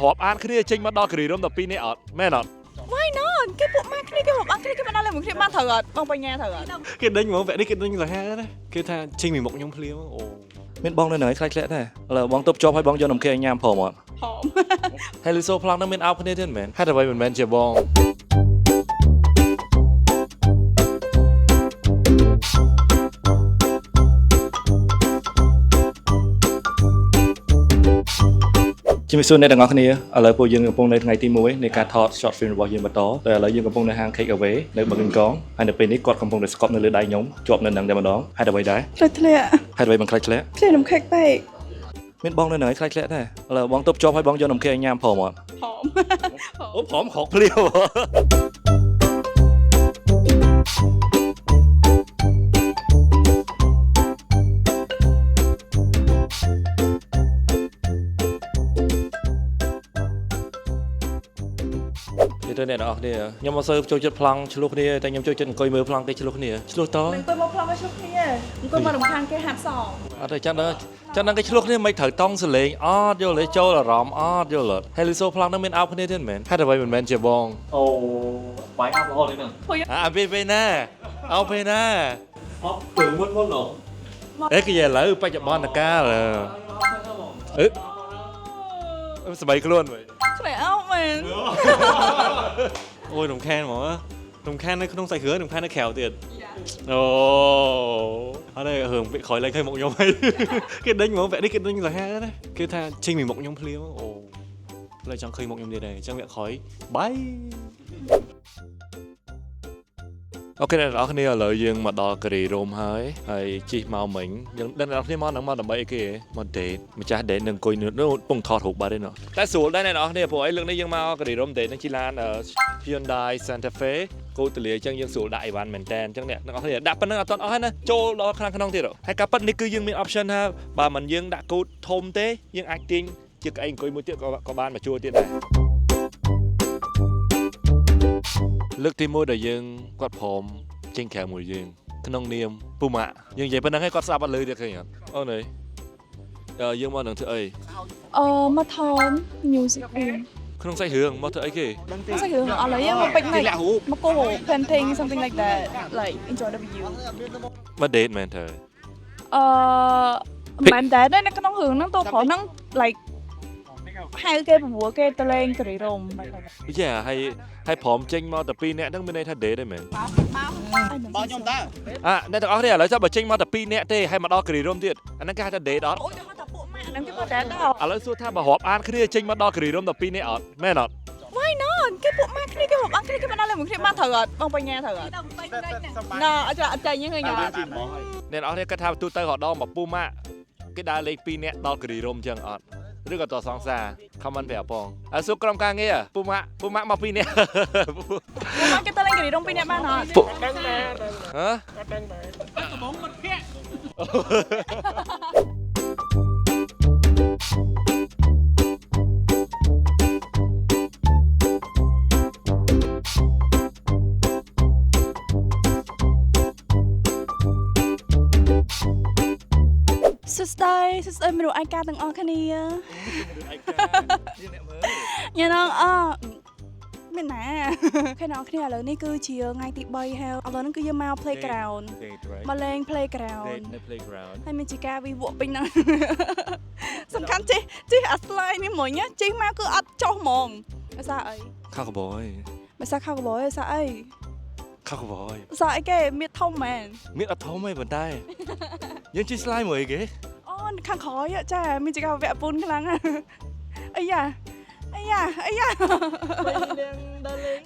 หอบอ่านขึ้นเจงมาดอกกรีร่มต่อปีนี้อดแม่นอดไม่นอนแค่พวกแม่แค่หอบอ่านแค่มันอะไรเหมือนแค่มาเถิดมองไปแง่เถิด cái đánh mà vẽ đi cái đánh là ha đấy cái tha chinh mình một nhung phlia ồ មានបងនៅខ្លាចខ្លាក់ដែរឥឡូវបងទៅជាប់ឲ្យបងយកនំខេញ៉ាំផងមក หอม ហើយលីសូប្លង់នឹងមានអោបគ្នាទៀតមែនហេតុអ្វីមិនមែនជាបងជំរាបសួរអ្នកទាំងអស់គ្នាឥឡូវពួកយើងកំពុងនៅថ្ងៃទី1នៃការថត short film របស់យើងបន្តតែឥឡូវយើងកំពុងនៅហាង Take Away នៅបឹងកងហើយនៅពេលនេះគាត់កំពុងតែស្កប់នៅលើដៃខ្ញុំជាប់នៅនឹងតែម្ដងហេតុអ្វីដែរ ខ្លាចធ្លាក់ ហេតុអ្វីមិនខ្លាចធ្លាក់ ខ្លាចនំខេកពេក មានបងនៅខ្លាចធ្លាក់ដែរឥឡូវបងទៅជាប់ឲ្យបងយកនំខេញ៉ាំផងមក หอม អូผอมខកភ្លាវ ទៅអ្នកនរគ្នាខ្ញុំមកសើចូលចិត្តប្លង់ឆ្លុះគ្នាតែខ្ញុំចូលចិត្តអង្គុយមើលប្លង់គេឆ្លុះគ្នាឆ្លុះតអង្គុយមកផ្លំមកឆ្លុះគ្នាអង្គុយមករំខានគេហាត់សង អត់ទេចាំដល់គេឆ្លុះគ្នាមិនត្រូវតង់សលេងអត់យល់ទេចូលអារម្មណ៍អត់យល់ទេហើយលីសូប្លង់នឹងមានអោបគ្នាទៀតមែនហេតុអ្វីមិនមែនជាបង អូបាយអាប់រហូតនេះហ្នឹង អាពេលណាអោបពេលណា អត់ព្រឹងមុនមុនឡង អេគេឥឡូវបច្ចុប្បន្នកាលអឺស្បែកខ្លួនវិញ ខ្លាចអោបមែន ôi đồng khan này không sai hứa đồng khan nó khéo tiền ồ ở đây hưởng bị khỏi lấy cây mộng nhóm hay cái đánh mà vẽ đi cái đánh là ha đấy cái tha chinh mình mộng nhóm phlia ồ lại chẳng khơi mộng nhóm này chẳng vẽ khỏi bye អូខេអ្នកនរគ្នាឥឡូវយើងមកដល់ការីរ៉ូមហើយជីកមកមិញយើងអ្នកនរគ្នាមកនឹងមកដើម្បីអីគេមកដេតម្ចាស់ដេតនឹងអង្គុយនៅពងថតរូបបាត់ទេណោះតែស្រួលដែរអ្នកនរគ្នាព្រោះអីលើកនេះយើងមកការីរ៉ូមដេតនឹងជីឡាន Hyundai Santa Fe គោលទលាអញ្ចឹងយើងស្រួលដាក់អីវ៉ាន់មែនតើអញ្ចឹងអ្នកនរគ្នាដាក់ប៉ុណ្្នឹងអត់ទាន់អស់ហើយណាចូលដល់ខាងក្នុងទៀតហើយការប៉ັດនេះគឺយើងមាន option ថាបើមិនយើងដាក់គោលធំទេយើងអាចទាញជាកៅអីអង្គុយមួយទៀតក៏បានមកជួលទៀតដែរ លើកទី1ដែលយើងគាត់ព្រមចេញក្រៅមួយយើងក្នុងនាមពូម៉ាក់យើងនិយាយប៉ុណ្្នឹងឲ្យគាត់ស្ដាប់អត់លឺទៀតឃើញអត់អូនអើយយើងមកនឹងធ្វើអី មកថន music room ក្នុងសាច់រឿងមកធ្វើអីគេ មកសាច់រឿងអត់ឡើយមកពេញនេះមកគោ painting something like that like enjoy the view មកដេតមែនទៅ មិនដែរនៅក្នុងរឿងហ្នឹងតោះព្រោះហ្នឹង like ហៅគេព្រោះគេទៅលេងការីរ៉ូម យ៉ាហើយព្រមចេញមកតែ2នាក់ហ្នឹងមានន័យថាដេតទេមែន បងខ្ញុំតើ អ្នកទាំងអស់គ្នាឥឡូវចាំបើចេញមកតែ2នាក់ទេហើយមកដល់ការីរ៉ូមទៀតអាហ្នឹងគេហៅថាដេតអត់ អូយហៅថាពួកម៉ាក់ហ្នឹងគេមកដែរតើ ឥឡូវសួរថាបើរាប់អានគ្នាចេញមកដល់ការីរ៉ូមតែ2នាក់អត់មែនអត់ Why not គេពួកម៉ាក់គ្នាគេហូបអានគ្នាគេមិនដល់មួយគ្នាបានត្រូវអត់បងបញ្ញាត្រូវអត់ណ៎អត់ចាញ់ហ្នឹងឃើញអត់ អ្នកទាំងអស់គ្នាគាត់ថាទូទៅរដងមកពូម៉ាក់គេដើរលេង2នាក់ដល់ការីរ៉ូមអញ្ចឹងអត់ ឬក៏តសងសា comment ប្រាប់បងហើយសួរក្រុមការងារពូម៉ាក់មក2នាក់ មកគេទៅលេងការីរ៉ូម2នាក់បានអត់ ហ៎ កំងមិត្តភក្តិ សួស្ដីមនុស្សឯកាទាំងអស់គ្នា ញ៉ាំអមែនណាខែអ្នកគ្នាឥឡូវនេះគឺជាថ្ងៃទី3ហើយឥឡូវនេះគឺយើងមក playground មកលេង playground នៅ playground ហើយមានជាការវិវក់ពេញហ្នឹង សំខាន់ចេះអាស្លាយនេះមួយចេះមកគឺអត់ចុះហ្មងភាសាអី ខោកបយ ភាសាខោកបយភាសាអី ខោកបយ ភាសាអីគេមានធំមែន មានអត់ធំទេប៉ុន្តែយើងជិះស្លាយមួយគេ អូខាងក្រោយចាមានជាការវគ្គពូនខ្លាំងអាយ៉ា Bay lên đa lên,